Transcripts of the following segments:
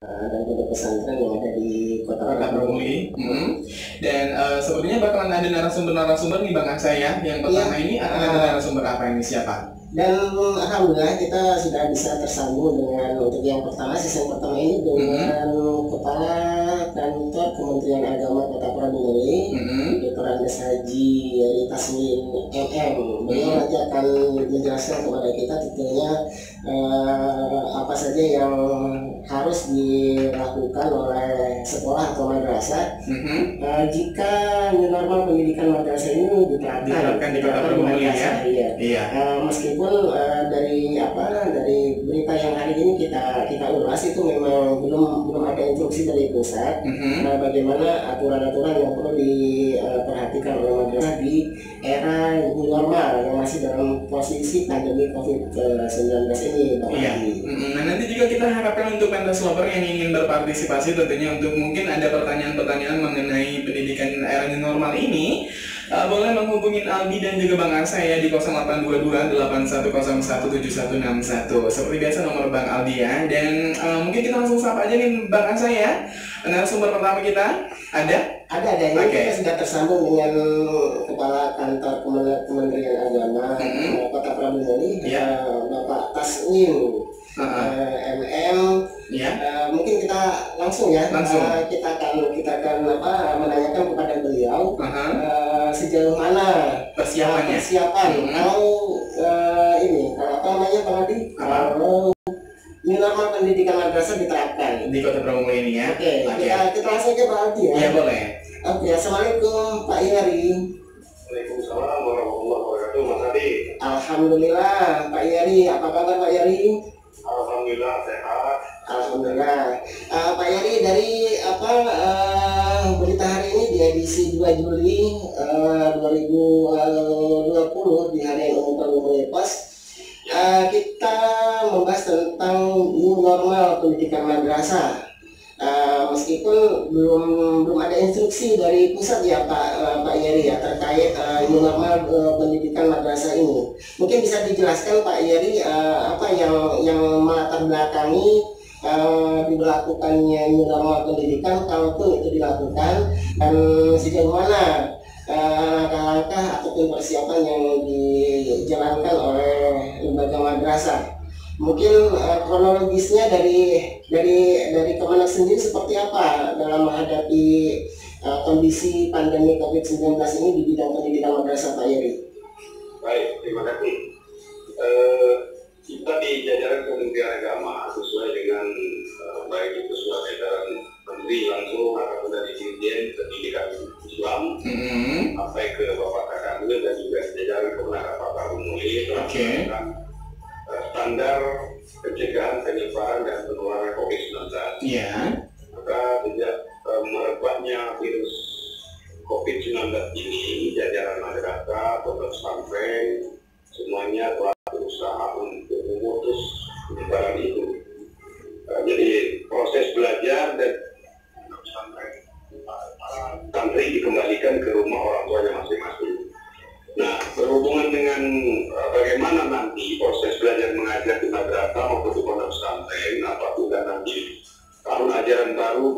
dan pondok pesantren yang ada di Kota Pramuka. Dan sepertinya bakalan ada narasumber nih Bang Aksa ya. Yang pertama ini akan ada narasumber apa ini, siapa? Dan alhamdulillah kita sudah bisa tersambung dengan untuk yang pertama, season pertama ini dengan Kepala Kantor Kementerian Agama Kota Pramuka, Dr. Andes Haji Yeri Tasmin MM. Beliau nanti akan menjelaskan kepada kita tentunya apa saja yang harus dilakukan oleh sekolah atau madrasah jika new normal pendidikan madrasah ini diterapkan di Kota Pramuka ya. Iya. Meskipun dari berita yang hari ini kita ulas itu memang belum ada instruksi dari pusat bagaimana aturan-aturan yang perlu diperhatikan oleh madrasah di era new normal yang masih dalam posisi pandemi COVID-19 ini, Pak. Iya. Nah, nanti juga kita harapkan untuk pentas lover yang ingin berpartisipasi tentunya untuk mungkin ada pertanyaan-pertanyaan mengenai pendidikan era new normal ini, boleh menghubungi Aldi dan juga Bang Aksa ya di 0822-8101-7161. Seperti biasa nomor Bang Aldi ya. Dan mungkin kita langsung sapa aja nih Bang Aksa ya. Narasumber pertama kita ada? Ada. Ini kita sudah tersambung dengan Kepala Kantor Kementerian Agama Kota Pramuka, Bapak Tasmin MM. Mungkin kita langsung ya. Kita akan menanyakan kepada beliau sejauh mana persiapan kalau kalau new normal pendidikan madrasah diterapkan di Kota Pramuka ini ya. Kita langsung aja Pak Aldi ya. Iya boleh. Assalamualaikum Pak Yeri. Waalaikumsalam warahmatullahi wabarakatuh, Mas Adi. Alhamdulillah Pak Yeri, apa kabar Pak Yeri? Alhamdulillah sehat. Alhamdulillah. Pak Yeri, dari berita hari ini di edisi 2 Juli 2020 di Hari Umum Pramuka Pos, kita membahas tentang new normal pendidikan madrasah. Meskipun belum ada instruksi dari pusat ya Pak Yeri ya terkait new normal pendidikan madrasah ini. Mungkin bisa dijelaskan Pak Yeri apa yang melatar belakangi diberlakukannya new normal pendidikan, kalaupun itu dilakukan, dan sejauh mana langkah-langkah ataupun persiapan yang dijalankan oleh lembaga madrasah. Mungkin kronologisnya dari Kemenak sendiri seperti apa dalam menghadapi kondisi pandemi COVID-19 ini di bidang pendidikan madrasah, Pak Yeri? Baik, terima kasih. Kita di jajaran Kementerian Agama sesuai dengan baik itu surat edaran Menteri langsung ataupun dari Dirjen Pendidikan Islam sampai ke Bapak Kakanwil dan juga jajaran Kemenak Pramuka standar pencegahan penyebaran dan penularan COVID-19. Maka sejak merebaknya virus COVID-19 ini, jajaran madrasah, pondok pesantren, semuanya telah berusaha untuk memutus penyebaran itu. Jadi proses belajar dan santri dikembalikan ke rumah orang tuanya masing-masing. Nah, berhubungan dengan bagaimana nanti proses belajar mengajar di madrasah maupun di pondok pesantren apabila nanti tahun ajaran baru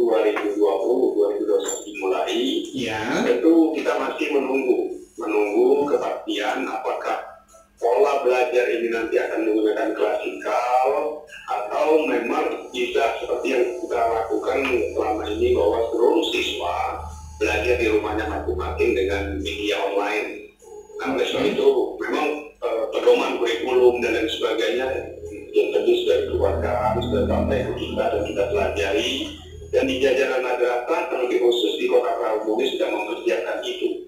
2020-2021 dimulai, tentu kita masih menunggu kepastian apakah pola belajar ini nanti akan menggunakan klasikal atau memang bisa seperti yang kita lakukan selama ini bahwa seluruh siswa belajar di rumahnya masing-masing dengan media online. Nah, oleh sebab itu memang pedoman kurikulum dan lain sebagainya yang tadi sudah dikeluarkan, sudah sampai ke kita dan kita pelajari, dan di jajaran madrasah terlebih khusus di Kota Pramuka sudah mempersiapkan itu.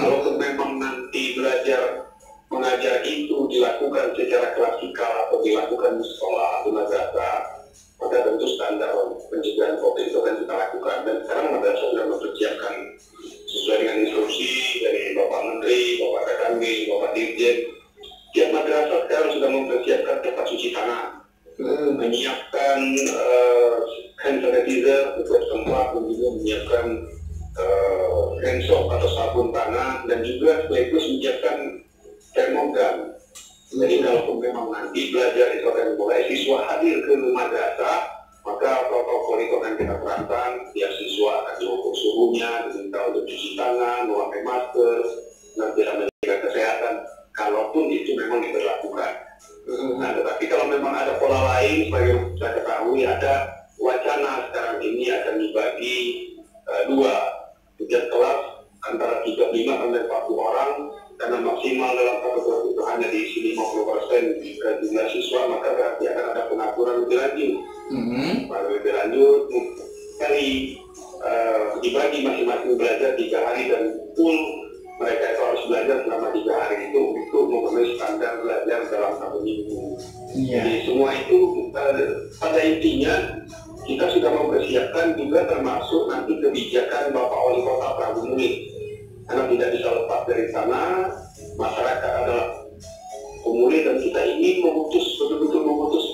Kalau memang nanti belajar mengajar itu dilakukan secara klasikal atau dilakukan di sekolah atau madrasah, maka tentu standar pencegahan COVID itu akan kita lakukan, dan sekarang madrasah sudah mempersiapkan sesuai dengan instruksi dari Bapak Menteri, Bapak Kakanwil, Bapak Dirjen. Tiap madrasah sekarang sudah mempersiapkan tempat cuci tangan, menyiapkan hand sanitizer untuk tempat, dan juga menyiapkan hand soap atau sabun tangan, dan juga sekaligus menyiapkan termogan. Jadi kalau memang nanti belajar itu akan mulai, siswa hadir ke madrasah, maka protokol kita terapkan, tiap siswa akan diukur suhunya, diminta untuk cuci tangan, memakai masker, dan tidak menjaga kesehatan, kalaupun itu memang diberlakukan. Nah, tetapi kalau memang ada pola lain, sebagai kita ketahui ada wacana sekarang ini akan dibagi dua, tiga kelas antara 35 sampai 40 orang, karena maksimal dalam satu kelas itu hanya diisi 50% jumlah siswa, maka berarti akan ada pengaturan lebih lanjut. Lebih lanjut, kali dibagi masing-masing belajar 3 hari dan full mereka itu harus belajar selama 3 hari itu untuk memenuhi standar belajar dalam 1 minggu. Jadi semua itu pada intinya kita sudah mempersiapkan juga termasuk nanti kebijakan Bapak Wali Kota Prabu Muli. Karena tidak bisa lepas dari sana, masyarakat adalah pemulih dan kita ingin betul-betul memutus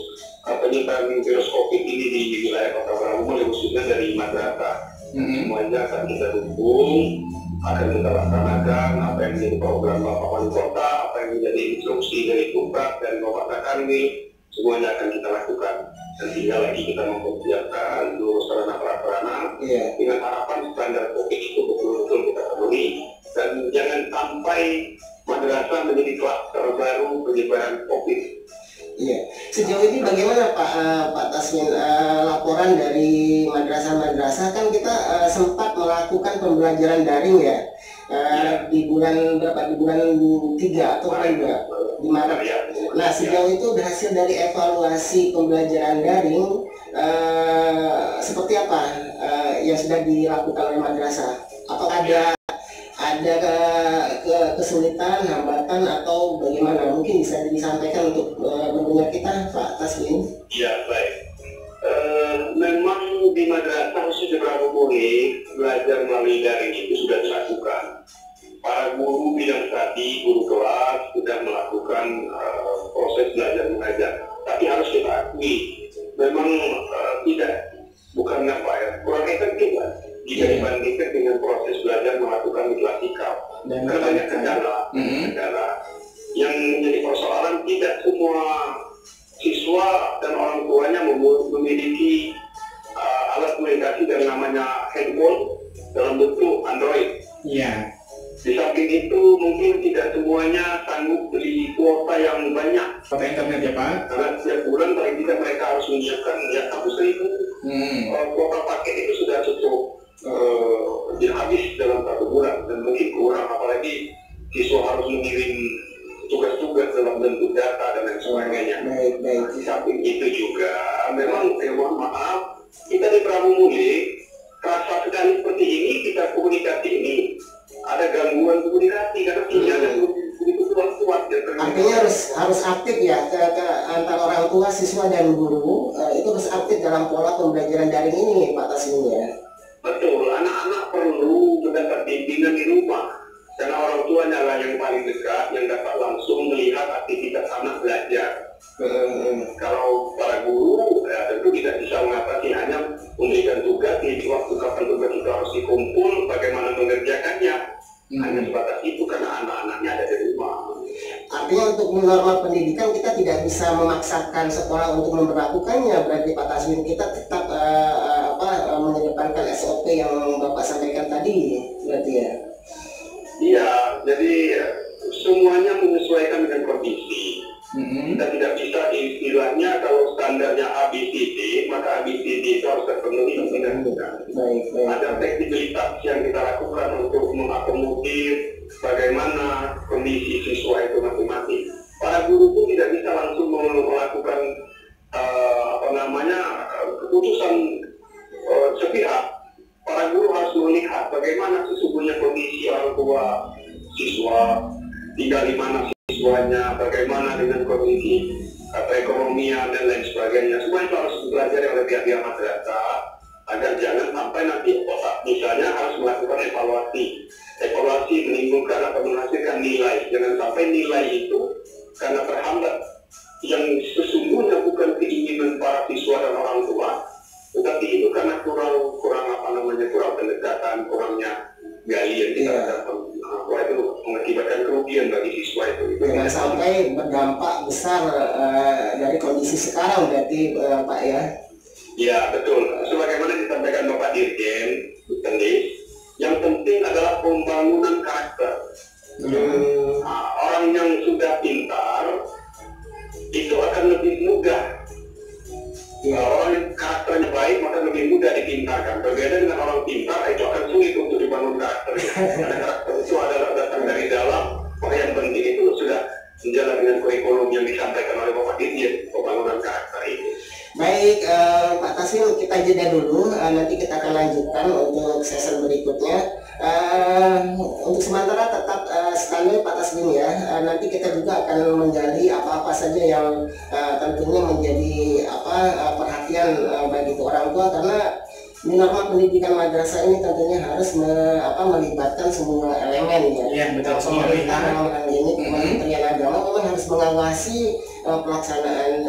penyebaran virus COVID ini di wilayah Kota Prabu Muli, khususnya dari masyarakat. Semuanya akan kita dukung, akan kita laksanakan apa yang menjadi program Bapak Wali Kota, apa yang menjadi instruksi dari Bupati dan Bapak Takanwi, semuanya akan kita lakukan. Dan tinggal lagi kita mempersiapkan seluruh sarana prasarana dengan harapan standar COVID itu betul-betul kita penuhi. Dan jangan sampai madrasah menjadi kluster baru penyebaran COVID. Iya. Sejauh ini bagaimana Pak Tasmin, laporan dari madrasah-madrasah? Kan kita sempat melakukan pembelajaran daring ya, di bulan berapa? Di bulan 3 atau bulan 2 di Maret. Nah, sejauh itu hasil dari evaluasi pembelajaran daring seperti apa yang sudah dilakukan oleh madrasah? Apakah ada kesulitan, hambatan atau bagaimana? Mungkin bisa disampaikan untuk mendengar kita, Pak Tasmin. Iya, baik. Memang di madrasah khusus di Prabu Muli belajar melalui daring itu sudah dilakukan. Para guru bidang tadi, guru kelas sudah melakukan proses belajar mengajar. Tapi harus kita akui, memang bukan kurang efektif lah jika dibandingkan dengan proses belajar melakukan klasikal. Karena banyak kendala yang menjadi persoalan. Tidak semua siswa dan orang tuanya memiliki alat komunikasi yang namanya handphone dalam bentuk Android. Di samping itu mungkin tidak semuanya sanggup beli kuota yang banyak. Kuota internet ya Pak? Karena setiap bulan paling tidak mereka harus menyiapkan 100.000 kuota paket itu sudah cukup habis dalam 1 bulan dan mungkin kurang, apalagi siswa harus mengirim tugas-tugas dalam bentuk data dan lain sebagainya. Di samping itu juga memang mohon maaf, kita di Prabu Muli terasa sekali seperti ini, kita komunikasi ini ada gangguan komunikasi karena sinyalnya begitu kuat. Artinya harus aktif ya antara orang tua, siswa dan guru, itu harus aktif dalam pola pembelajaran daring ini, Pak Tasmin ya. Betul, anak-anak perlu mendapat bimbingan di rumah karena orang tuanya lah yang paling dekat, yang dapat langsung melihat aktivitas anak belajar. Kalau para guru tentu tidak bisa mengatasi, hanya memberikan tugas di waktu kapan tugas itu harus dikumpul, bagaimana mengerjakannya. Hanya sebatas itu karena anak-anaknya ada di rumah. Artinya untuk norma pendidikan kita tidak bisa memaksakan sekolah untuk memperlakukannya. Berarti Pak Tasmin, kita tetap mengedepankan SOP yang Bapak sampaikan tadi, berarti ya? Iya, jadi semuanya menyesuaikan dengan kondisi. Kita tidak bisa istilahnya kalau standarnya ABCD, maka ABCD itu harus terpenuhi dengan benar. Ada fleksibilitas yang kita lakukan untuk mengakomodir bagaimana kondisi siswa itu masing-masing. Para guru pun tidak bisa langsung melakukan keputusan sepihak. Para guru harus melihat bagaimana sesungguhnya kondisi orang tua siswa, tinggal di mana siswanya, bagaimana dengan kondisi perekonomian dan lain sebagainya. Semua itu harus dipelajari oleh pihak-pihak madrasah agar jangan sampai nanti misalnya harus melakukan evaluasi menimbulkan atau menghasilkan nilai. Jangan sampai nilai itu karena terhambat yang sesungguhnya bukan keinginan para siswa dan orang tua, tetapi itu karena kurang pendekatan, kurangnya galian kita dapat. Wah, itu mengakibatkan kerugian bagi siswa itu. Jangan sampai berdampak besar dari kondisi sekarang berarti Pak ya. Ya betul. Sebagaimana kita Dirjen, Teknis, yang penting adalah pembangunan karakter. Orang yang sudah pintar itu akan lebih mudah. Orang yang karakternya baik maka lebih mudah dipintarkan. Berbeda dengan orang pintar, itu akan sulit untuk dibangun karakternya. Karena karakter itu adalah datang dari dalam. Maka yang penting itu sudah menjalan dengan kurikulum yang disampaikan oleh Bapak Dirjen, pembangunan karakter ini. Baik, Pak Taswin, kita jeda dulu. Nanti kita akan lanjutkan untuk sesi berikutnya. Untuk sementara tetap standby Pak Taswin ya. Nanti kita juga akan menggali apa-apa saja yang tentunya menjadi perhatian bagi orang tua, karena norma pendidikan madrasah ini tentunya harus melibatkan semua elemen ya. Iya, betul. Pemerintah dalam hal ini Kementerian Agama memang harus mengawasi pelaksanaan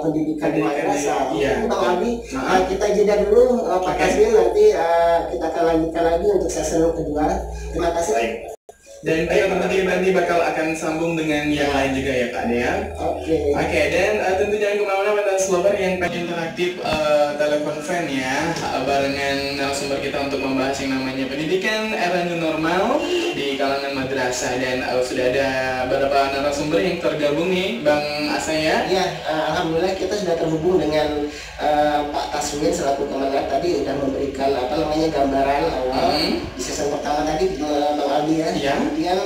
pendidikan di madrasah. Iya. Bang Aldi, kita jeda dulu Pak Taswin, nanti kita akan lanjutkan lagi untuk sesi kedua. Terima kasih. Dan kita tentunya nanti bakal akan sambung dengan yang lain juga ya Pak Dea. Oke, dan tentu jangan kemana-mana Pentas Lover yang interaktif telepon fan ya, barengan narasumber kita untuk membahas yang namanya pendidikan era new normal di kalangan madrasah. Dan sudah ada beberapa narasumber yang tergabung nih, Bang Asaya. Ya, alhamdulillah kita sudah terhubung dengan Pak Taswin selaku Kemenag, tadi sudah memberikan gambaran awal di season pertama tadi Bang Aldi ya. Kemudian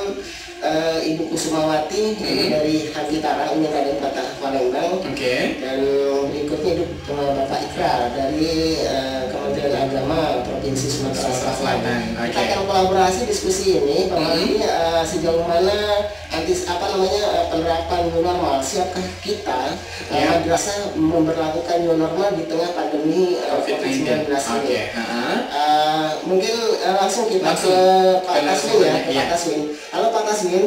Ibu Kusumawati dari Hati Tarang ini Raden Patah Palembang. Dan berikutnya itu Bapak Ikrar dari Kementerian Agama Provinsi Sumatera Selatan. Kita akan kolaborasi diskusi ini Bang Aldi, sejauh mana penerapan new normal. Siapkah kita madrasah memberlakukan new normal di tengah pandemi COVID-19 ini? Mungkin langsung kita ke Pak Taswin ya, Pak Taswin. Halo Pak Taswin.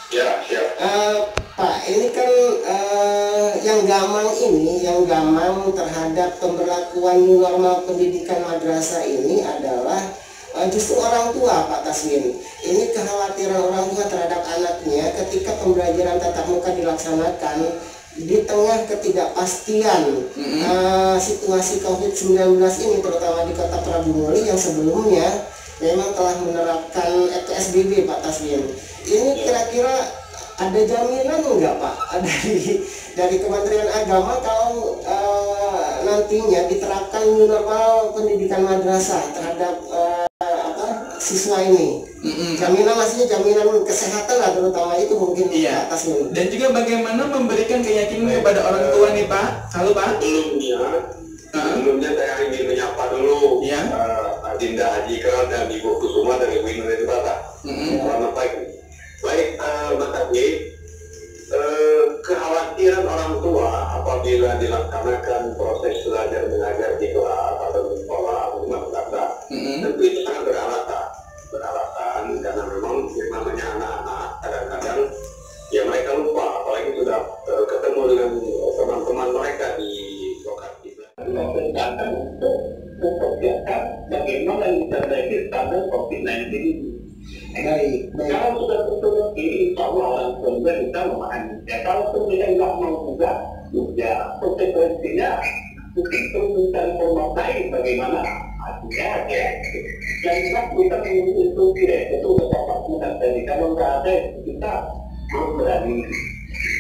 Ya, siap. Pak, ini kan yang gamang terhadap pemberlakuan new normal pendidikan madrasah ini adalah justru orang tua Pak Taswin. Ini kekhawatiran orang tua terhadap anaknya ketika pembelajaran tatap muka dilaksanakan di tengah ketidakpastian situasi COVID-19 ini, terutama di Kota Prabu Muli yang sebelumnya memang telah menerapkan PSBB Pak Taswin. Ini kira-kira ada jaminan enggak Pak dari Kementerian Agama kalau nantinya diterapkan new normal pendidikan madrasah terhadap siswa ini? Jaminan jaminan kesehatan lah terutama itu mungkin Pak Taswin. Dan juga bagaimana memberikan keyakinan kepada orang tua nih Pak. Halo Pak. Sebelumnya saya ingin menyapa dulu Dinda Haji Ikral dan Ibu Kusuma dari Ibu Indonesia Batak. Selamat pagi. Baik, Mas Haji, kekhawatiran orang tua apabila dilaksanakan proses belajar mengajar di kelas atau di sekolah atau di madrasah, tentu itu sangat beralasan karena memang yang namanya anak-anak kadang-kadang ya mereka lupa, apalagi sudah ketemu dengan teman-teman mereka di lokasi belajar untuk mempersiapkan bagaimana menghadapi standar COVID-19 ini. Kalau sudah tertutupi, insya Allah orang tua bisa memahami. Kalau kemudian nggak mau juga, ya konsekuensinya mungkin perlu mencari format lain bagaimana artinya ya. Yang jelas kita menginstruksi itu dapat mudah dari kalau nggak ada kita belum berani.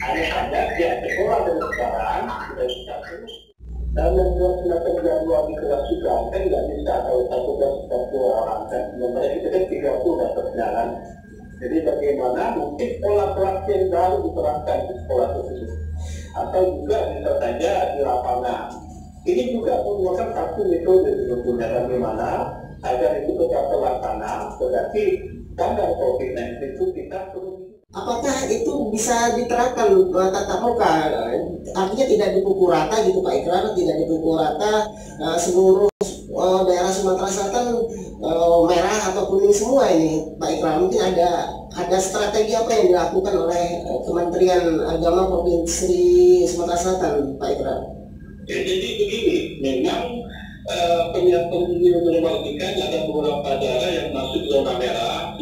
Ada saja ya sekolah dan sekarang sudah bisa terus. Dan yang sudah terjadi di kelas juga kan nggak bisa kalau 1 orang kan mereka itu kan 30 dan berjalan. Jadi bagaimana mungkin pola kelas yang baru diterapkan di sekolah tersebut atau juga bisa saja di lapangan. Ini juga merupakan satu metode sebetulnya bagaimana agar itu tetap terlaksana. Berarti standar COVID-19 itu kita perlu. Apakah itu bisa diterapkan tatap muka? Artinya tidak dipukul rata gitu Pak Ikrar, tidak dipukul rata seluruh daerah Sumatera Selatan merah atau kuning semua ini Pak Ikrar. Mungkin ada strategi apa yang dilakukan oleh Kementerian Agama Provinsi Sumatera Selatan Pak Ikrar? Ya, jadi begini, memang penyelidikan ada beberapa daerah yang masuk zona merah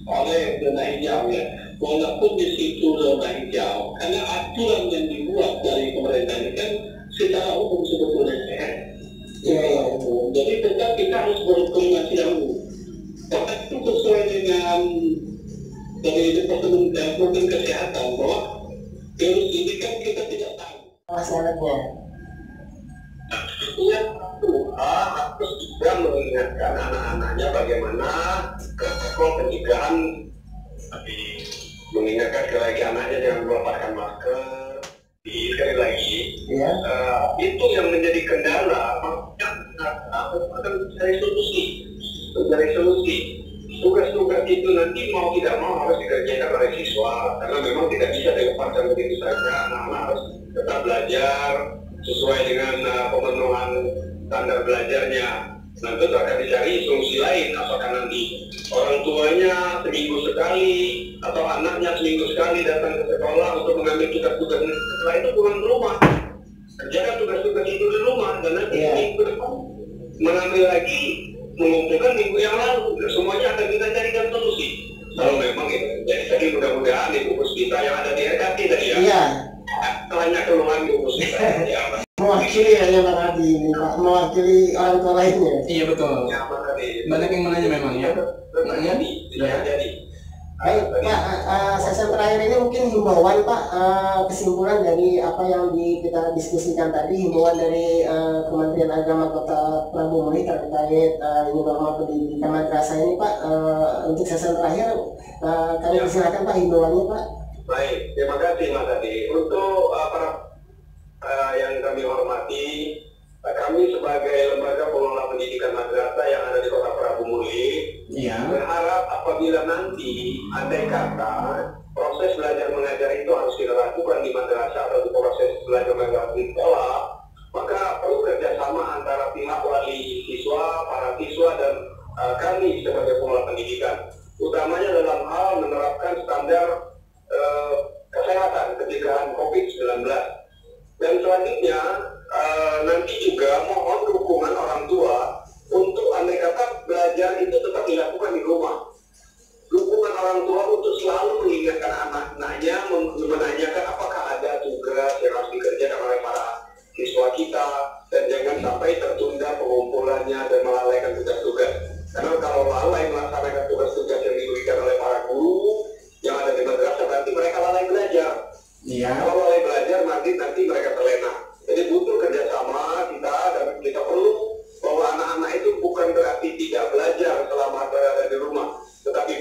oleh zona hijau ya. Walaupun di situ zona hijau, karena aturan yang dibuat dari pemerintah ini kan secara umum sebetulnya sehat. Jadi tetap kita harus berkoordinasi dahulu. Karena itu sesuai dengan dari Departemen Kesehatan bahwa virus ini kan kita tidak tahu. Masalahnya. Artinya tua harus juga mengingatkan anak-anaknya bagaimana protokol pencegahan, tapi mengingatkan sekali lagi anaknya jangan melepaskan masker. Sekali lagi, itu yang menjadi kendala. Makanya akan mencari solusi. Tugas-tugas itu nanti mau tidak mau harus dikerjakan oleh siswa, karena memang tidak bisa dilepaskan begitu saja. Anak-anak harus tetap belajar sesuai dengan pemenuhan standar belajarnya. Nanti akan dicari solusi lain, apakah nanti orang tuanya seminggu sekali atau anaknya seminggu sekali datang ke sekolah untuk mengambil tugas-tugas. Setelah itu pulang ke rumah, kerjakan tugas-tugas itu di rumah, dan nanti minggu depan mengambil lagi, mengumpulkan minggu yang lalu. Semuanya akan kita carikan solusi. Kalau memang itu jadi tadi mudah-mudahan Ibu Puspita yang ada di RKT tadi ya. Hanya keluhan Ibu Puspita ya. Mewakili hanya Bang Adi, mewakili orang tua lainnya. Iya betul. Banyak yang menanya memang ya. Nanya jadi. Baik Pak, sesi terakhir ini mungkin himbauan Pak, kesimpulan dari apa yang kita diskusikan tadi, himbauan dari Kementerian Agama Kota Prabu Muli terkait norma pendidikan madrasah ini Pak, untuk sesi terakhir kami persilakan Pak himbauannya Pak. Baik, terima kasih Mas Adi. Untuk para yang kami hormati, kami sebagai lembaga pengelola pendidikan madrasah yang ada di Kota Prabu Muli, berharap apabila nanti andai kata proses belajar mengajar itu harus kita lakukan di madrasah atau di proses belajar mengajar di sekolah, maka perlu kerjasama antara pihak wali siswa, para siswa, dan kami sebagai pengelola pendidikan, utamanya dalam hal menerapkan standar kesehatan pencegahan COVID-19. Dan selanjutnya nanti juga mohon dukungan orang tua untuk andai kata belajar itu tetap dilakukan di rumah. Dukungan orang tua untuk selalu mengingatkan anak-anaknya, menanyakan apakah ada tugas yang harus dikerjakan oleh para siswa kita, dan jangan sampai tertunda pengumpulannya dan melalaikan tugas-tugas. Karena kalau lalai melaksanakan tugas-tugas yang diberikan oleh para guru yang ada di madrasah, berarti mereka lalai belajar. Kalau lalai belajar, nanti mereka terlena. Jadi butuh kerjasama kita, dan kita perlu bahwa anak-anak itu bukan berarti tidak belajar selama berada di rumah, tetapi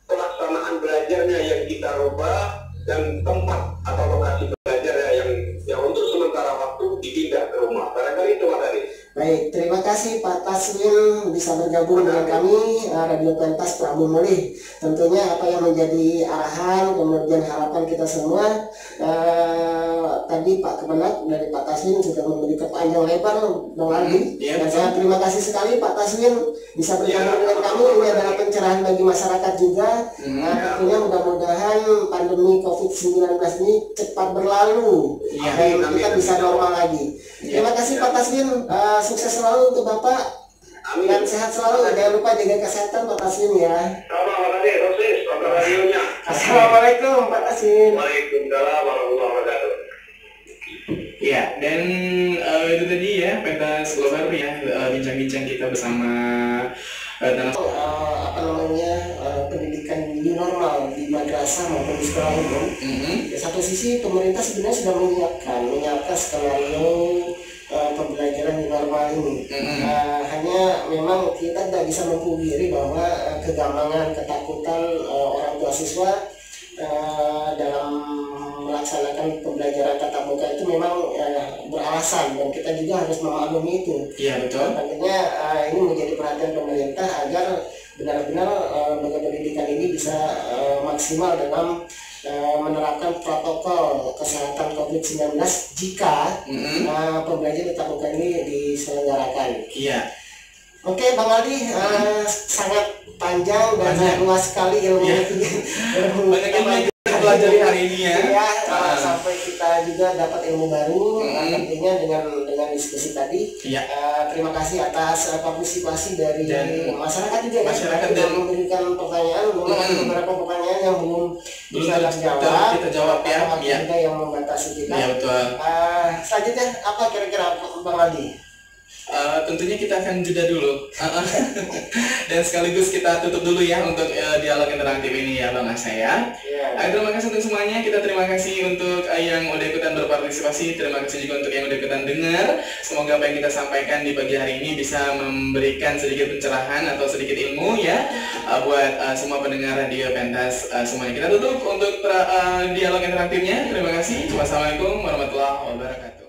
pelaksanaan belajarnya yang kita rubah, dan tempat atau lokasi belajarnya yang untuk sementara waktu dipindah ke rumah. Barangkali itu Mas Adi. Baik, terima kasih Pak Taswin bisa bergabung dengan kami Radio Pentas Prabu Muli. Tentunya apa yang menjadi arahan kemudian harapan kita semua, tadi Pak Kemenak dari Pak Taswin sudah memberi panjang lebar Bang Aldi, dan saya terima kasih sekali Pak Taswin bisa bergabung dengan kami. Ini adalah pencerahan bagi masyarakat juga. Tentunya mudah-mudahan pandemi COVID-19 ini cepat berlalu dan kita bisa normal lagi. Terima kasih Pak Taswin, sukses selalu untuk Bapak. Amin. Dan sehat selalu, jangan lupa jaga kesehatan Pak Taswin ya. Sama Mas Adi, Rosis, Pak radionya. Assalamualaikum Pak Taswin. Waalaikumsalam warahmatullahi wabarakatuh. Ya, dan itu tadi ya Pentas Global ya, bincang-bincang kita bersama pendidikan new normal di madrasah maupun di sekolah umum. Di satu sisi pemerintah sebenarnya sudah menyiapkan skenario pembelajaran new normal ini. Hanya memang kita tidak bisa memungkiri bahwa kegampangan, ketakutan orang tua siswa dalam melaksanakan pembelajaran tatap muka itu memang beralasan, dan kita juga harus memahami itu. Iya betul. Tentunya ini menjadi perhatian pemerintah agar benar-benar lembaga pendidikan ini bisa maksimal dalam menerapkan protokol kesehatan COVID-19 jika pembelajaran tatap muka ini diselenggarakan. Iya. Oke Bang Aldi, sangat panjang dan sangat luas sekali ilmu. Banyak yang kita pelajari hari ini ya. Sampai kita juga dapat ilmu baru tentunya dengan diskusi tadi. Terima kasih atas partisipasi dari masyarakat juga. Masyarakat yang memberikan pertanyaan, beberapa pertanyaan yang belum bisa kita jawab ya. Juga yang membatasi kita. Iya betul. Selanjutnya apa kira-kira Bang Aldi? Tentunya kita akan jeda dulu. Dan sekaligus kita tutup dulu ya untuk dialog interaktif ini ya Bang Asa ya. Terima kasih untuk semuanya. Kita terima kasih untuk yang udah ikutan berpartisipasi. Terima kasih juga untuk yang udah ikutan dengar. Semoga apa yang kita sampaikan di pagi hari ini bisa memberikan sedikit pencerahan atau sedikit ilmu ya buat semua pendengar Radio Pentas semuanya. Kita tutup untuk dialog interaktifnya. Terima kasih. Wassalamualaikum warahmatullahi wabarakatuh.